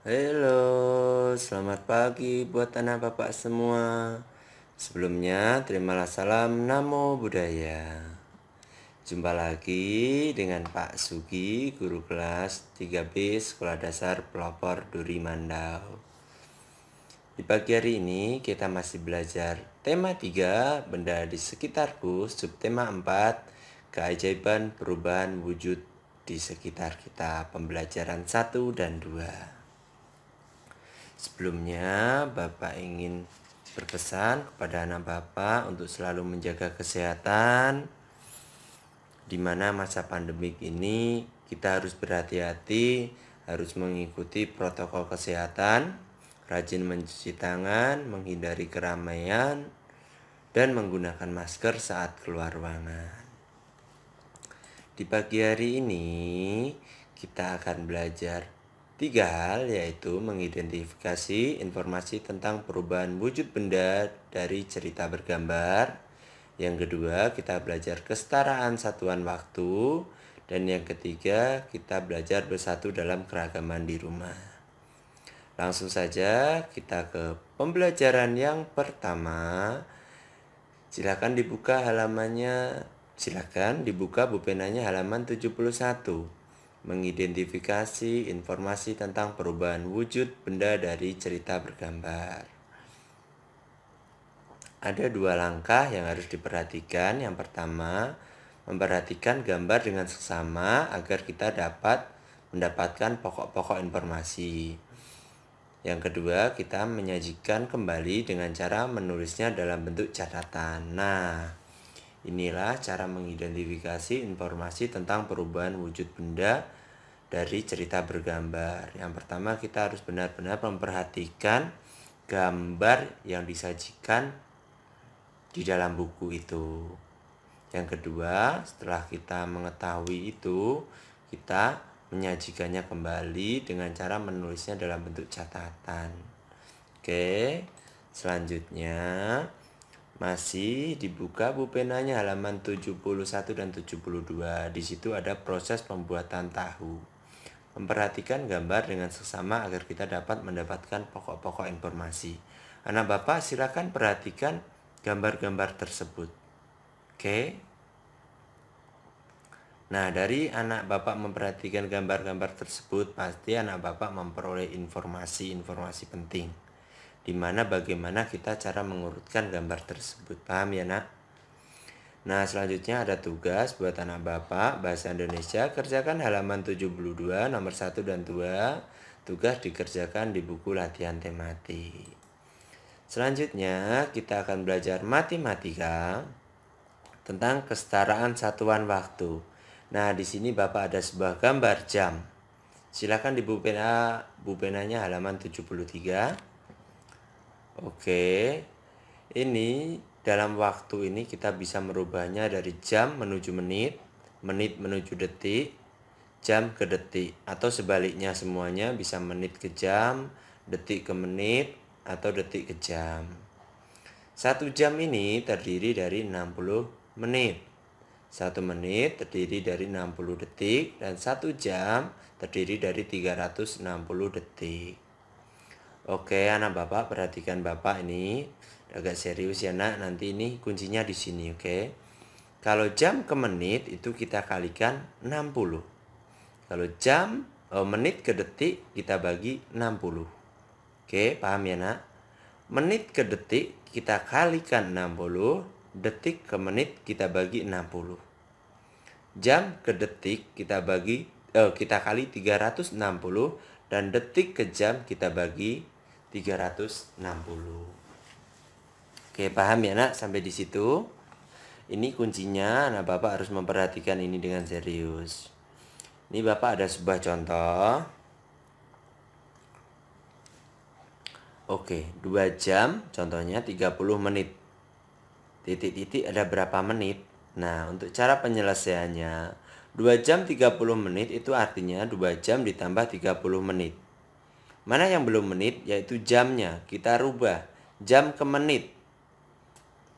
Halo, selamat pagi buat anak bapak semua. Sebelumnya, terimalah salam Namo Buddhaya. Jumpa lagi dengan Pak Sugi, guru kelas 3B Sekolah Dasar Pelopor Duri Mandau. Di pagi hari ini kita masih belajar tema 3, benda di sekitarku, subtema 4, keajaiban perubahan wujud di sekitar kita, pembelajaran 1 dan 2. Sebelumnya, Bapak ingin berpesan kepada anak Bapak untuk selalu menjaga kesehatan, di mana masa pandemik ini kita harus berhati-hati, harus mengikuti protokol kesehatan, rajin mencuci tangan, menghindari keramaian, dan menggunakan masker saat keluar ruangan. Di pagi hari ini kita akan belajar 3 hal, yaitu mengidentifikasi informasi tentang perubahan wujud benda dari cerita bergambar. Yang kedua, kita belajar kesetaraan satuan waktu. Dan yang ketiga, kita belajar bersatu dalam keragaman di rumah. Langsung saja kita ke pembelajaran yang pertama. Silakan dibuka halamannya. Silakan dibuka bupenanya halaman 71. Mengidentifikasi informasi tentang perubahan wujud benda dari cerita bergambar. Ada 2 langkah yang harus diperhatikan. Yang pertama, memperhatikan gambar dengan seksama agar kita dapat mendapatkan pokok-pokok informasi. Yang kedua, kita menyajikan kembali dengan cara menulisnya dalam bentuk catatan. Nah, inilah cara mengidentifikasi informasi tentang perubahan wujud benda dari cerita bergambar. Yang pertama, kita harus benar-benar memperhatikan gambar yang disajikan di dalam buku itu. Yang kedua, setelah kita mengetahui itu, kita menyajikannya kembali dengan cara menulisnya dalam bentuk catatan. Oke, selanjutnya masih dibuka bupenanya halaman 71 dan 72. Di situ ada proses pembuatan tahu. Memperhatikan gambar dengan seksama agar kita dapat mendapatkan pokok-pokok informasi. Anak Bapak silakan perhatikan gambar-gambar tersebut. Oke. Nah, dari anak Bapak memperhatikan gambar-gambar tersebut, pasti anak Bapak memperoleh informasi-informasi penting. Di mana bagaimana kita cara mengurutkan gambar tersebut. Paham ya, Nak? Nah, selanjutnya ada tugas buat anak Bapak, Bahasa Indonesia, kerjakan halaman 72, nomor 1 dan 2. Tugas dikerjakan di buku latihan tematik. Selanjutnya, kita akan belajar matematika tentang kesetaraan satuan waktu. Nah, di sini Bapak ada sebuah gambar jam. Silakan di bupenanya halaman 73. Oke. Ini dalam waktu ini kita bisa merubahnya dari jam menuju menit, menit menuju detik, jam ke detik, atau sebaliknya semuanya bisa menit ke jam, detik ke menit, atau detik ke jam. 1 jam ini terdiri dari 60 menit. 1 menit terdiri dari 60 detik, dan 1 jam terdiri dari 360 detik. Oke, anak Bapak perhatikan Bapak ini. Agak serius ya, Nak. Nanti ini kuncinya di sini, oke? Kalau jam ke menit itu kita kalikan 60. Kalau menit ke detik kita bagi 60. Oke, paham ya, Nak? Menit ke detik kita kalikan 60, detik ke menit kita bagi 60. Jam ke detik kita kali 360, dan detik ke jam kita bagi 360. Oke, paham ya, Nak, sampai di situ? Ini kuncinya, anak Bapak harus memperhatikan ini dengan serius. Ini Bapak ada sebuah contoh. Oke, 2 jam, contohnya 30 menit. Titik-titik ada berapa menit? Nah, untuk cara penyelesaiannya, 2 jam 30 menit itu artinya 2 jam ditambah 30 menit. Mana yang belum menit? Yaitu jamnya. Kita rubah jam ke menit.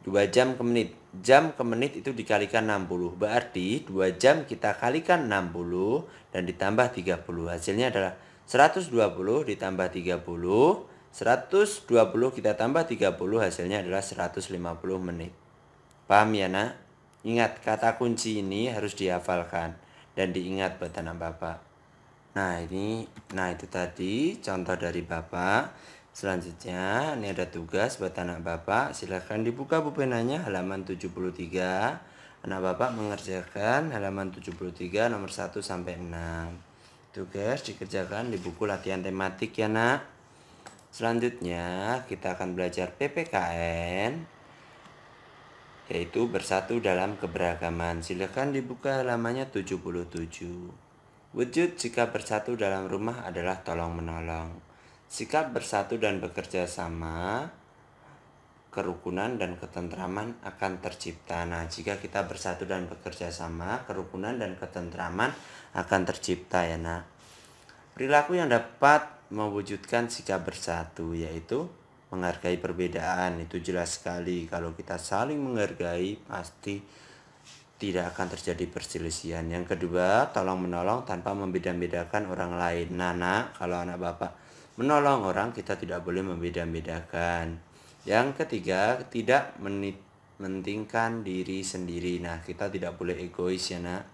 2 jam ke menit. Jam ke menit itu dikalikan 60. Berarti 2 jam kita kalikan 60 dan ditambah 30. Hasilnya adalah 120 ditambah 30, 120 kita tambah 30 hasilnya adalah 150 menit. Paham ya nak? Ingat kata kunci ini harus dihafalkan dan diingat buat anak bapak. Nah itu tadi contoh dari bapak. Selanjutnya ini ada tugas buat anak bapak. Silahkan dibuka pulpenanya halaman 73. Anak bapak mengerjakan halaman 73 nomor 1 sampai 6. Tugas dikerjakan di buku latihan tematik ya nak. Selanjutnya kita akan belajar PPKN, yaitu bersatu dalam keberagaman. Silakan dibuka halamannya 77. Wujud sikap bersatu dalam rumah adalah tolong menolong. Sikap bersatu dan bekerja sama, kerukunan dan ketentraman akan tercipta. Nah, jika kita bersatu dan bekerja sama, kerukunan dan ketentraman akan tercipta ya nak. Perilaku yang dapat mewujudkan sikap bersatu yaitu menghargai perbedaan. Itu jelas sekali. Kalau kita saling menghargai pasti tidak akan terjadi perselisihan. Yang kedua, tolong menolong tanpa membeda-bedakan orang lain. Nah, kalau anak bapak menolong orang, kita tidak boleh membeda-bedakan. Yang ketiga, tidak mementingkan diri sendiri. Nah, kita tidak boleh egois ya nak.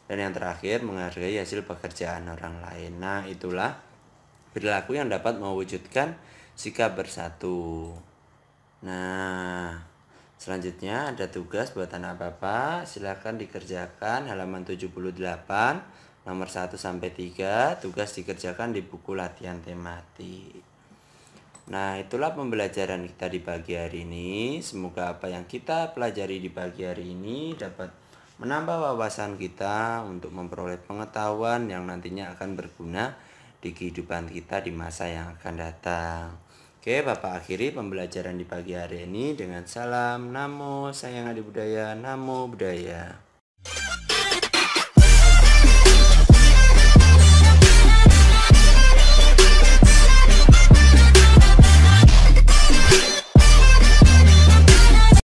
Dan yang terakhir, menghargai hasil pekerjaan orang lain. Nah, itulah perilaku yang dapat mewujudkan sikap bersatu. Nah, selanjutnya ada tugas buat anak bapak. Silakan dikerjakan halaman 78 nomor 1 sampai 3. Tugas dikerjakan di buku latihan tematik. Nah, itulah pembelajaran kita di pagi hari ini. Semoga apa yang kita pelajari di pagi hari ini dapat menambah wawasan kita untuk memperoleh pengetahuan yang nantinya akan berguna di kehidupan kita di masa yang akan datang. Oke, Bapak akhiri pembelajaran di pagi hari ini dengan salam Namo Sayang Adi Budaya, Namo Buddhaya.